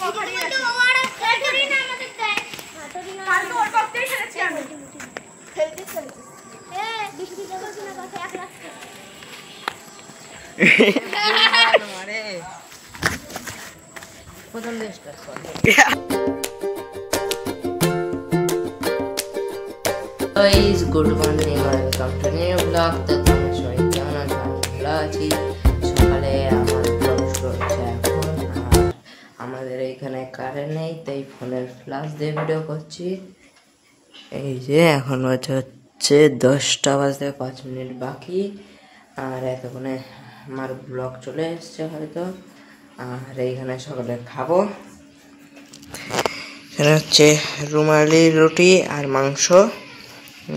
Guys, good morning, welcome to new vlog. তো তোমরা সবাই কেমন আছো? আমি ভালো আছি। সকালে আমার vlog শুরু হচ্ছে এখন। আর আমাদের এইখানে কারেন্ট নেই, তাই ফোনের ফ্ল্যাশ দিয়ে ভিডিও করছি। এই যে এখন হচ্ছে 10টা বাজতে 5 মিনিট বাকি। আর এতক্ষণে আমার ব্লগ চলে এসছে হয়তো। আর এইখানে সকালে খাবো। এখানে হচ্ছে রুমালি রুটি আর মাংস।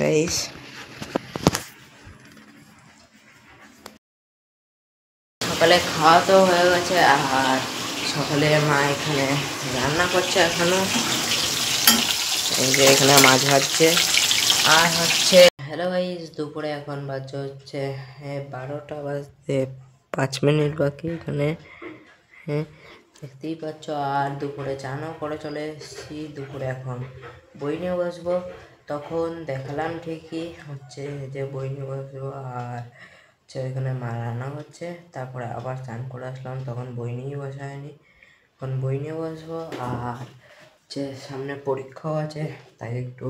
গাইস সকালে খাওয়া তো হয়ে গেছে। আর সকালে মা এখানে রান্না করছে এখনো। এই যে এখানে মাছ ভাজছে। আর হচ্ছে হ্যালো গাইস, দুপুরে এখন বাজছে হচ্ছে 12টা বাজতে 5 মিনিট বাকি এখানে। হ্যাঁ, দেখতেই পাচ্ছ। আর দুপুরে চানও করে চলে এসেছি। দুপুরে এখন বই নিয়ে বসবো। তখন দেখালাম ঠিকই হচ্ছে যে বই নিয়ে বসবো। আর হচ্ছে এখানে মা রান্না হচ্ছে। তারপরে আবার চান করে আসলাম, তখন বই নিয়ে বসা হয়নি। এখন বই নিয়ে বসবো। আর হচ্ছে সামনে পরীক্ষাও আছে, তাই একটু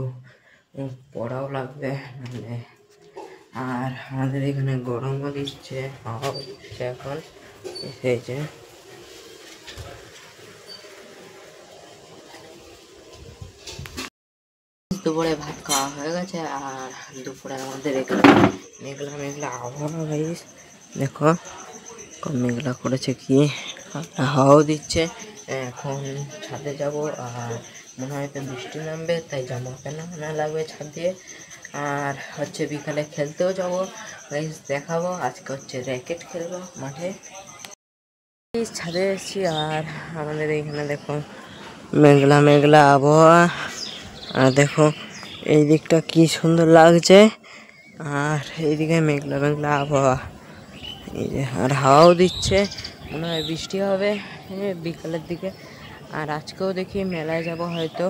পড়াও লাগবে নাহলে। আর আমাদের এখানে গরমও দিচ্ছে, হাওয়া দিচ্ছে এখন এসেছে। দুপুরে ভাত খাওয়া হয়ে গেছে। আর দুপুরে আমাদের এখানে মেঘলা মেঘলা আবহাওয়া গাইস, দেখো মেঘলা করেছে কি, হাওয়াও দিচ্ছে। এখন ছাদে যাব। আর মনে হয় তো বৃষ্টি নামবে, তাই জামা প্যান্ট আনা লাগবে ছাদ দিয়ে। আর হচ্ছে বিকালে খেলতেও যাবো গাইস, দেখাবো। আজকে হচ্ছে র্যাকেট খেলবো মাঠে। ছাদে এসেছি। আর আমাদের এইখানে দেখো মেঘলা মেঘলা আবহাওয়া। আর দেখো এই দিকটা কি সুন্দর লাগছে। আর এইদিকে মেঘলা মেঘলা আবহাওয়া, এই যে আর হাওয়াও দিচ্ছে। মনে হয় বৃষ্টি হবে বিকালের দিকে। আর আজকেও দেখি মেলায় যাব হয়তো।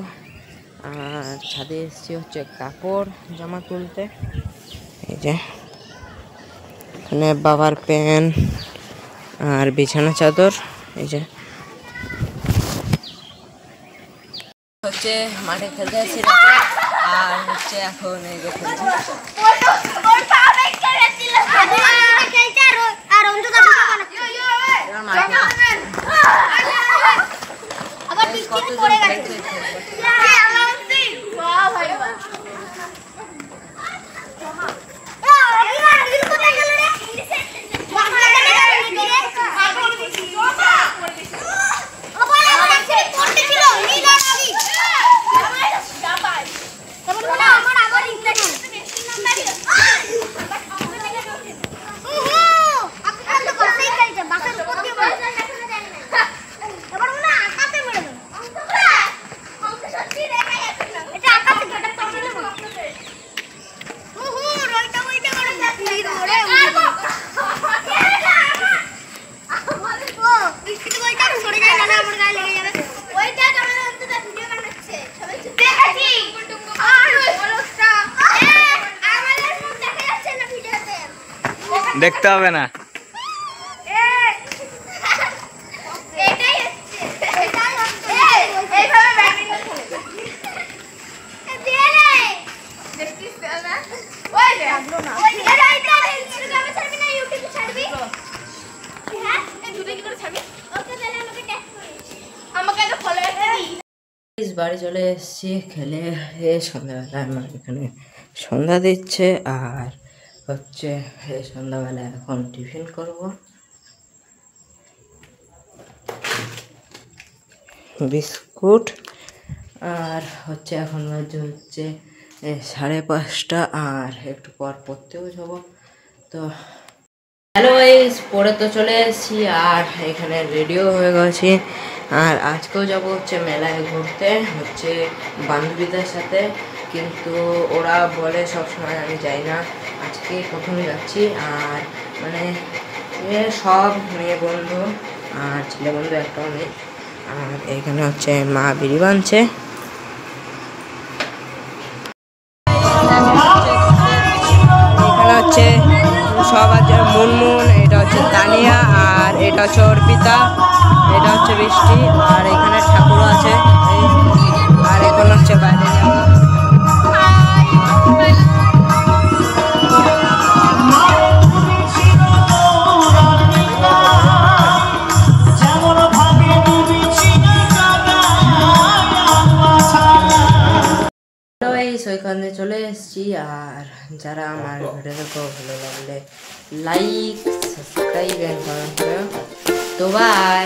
আর ছাদে এসেছি হচ্ছে কাপড় জামা তুলতে। এই যে এখানে বাবার প্যান্ট আর বিছানা চাদর। এই যে হচ্ছে মাঠে খেলতে আসছি। আর হচ্ছে এখন এই যে দেখতে হবে না। বাড়ি চলে এসেছি খেলে। সন্ধ্যাবেলায় আমার এখানে সন্ধ্যা দিচ্ছে। আর হচ্ছে সন্ধ্যাবেলায় এখন টিফিন করব। বিস্কুট। আর হচ্ছে এখন বাজে হচ্ছে 5:30। আর একটু পর পড়তেও যাব। তো হ্যালো গাইস, পড়ে তো চলে এসেছি। আর এখানে রেডিও হয়ে গেছি। আর আজকেও যাব হচ্ছে মেলায় ঘুরতে হচ্ছে বান্ধবীদের সাথে। কিন্তু ওরা বলে সবসময় আমি যাই না, আজকে প্রথমে যাচ্ছি। আর মানে সব মেয়ে বন্ধু আর ছেলে বন্ধু একটাও নেই। আর এখানে হচ্ছে মা বিড়ি বানছে। এখানে হচ্ছে সব আছে, মুনমুন, এটা হচ্ছে তানিয়া, আর এটা হচ্ছে অর্পিতা, এটা হচ্ছে বৃষ্টি, আর এখানে ঠাকুরও আছে। আর এখন হচ্ছে বাইরে যাবো। ওইখানে চলে এসেছি। আর যারা আমার ভিডিও দেখো ভালো লাগলে লাইক, সাবস্ক্রাইব এন্ড কমেন্ট করো। তো বাই।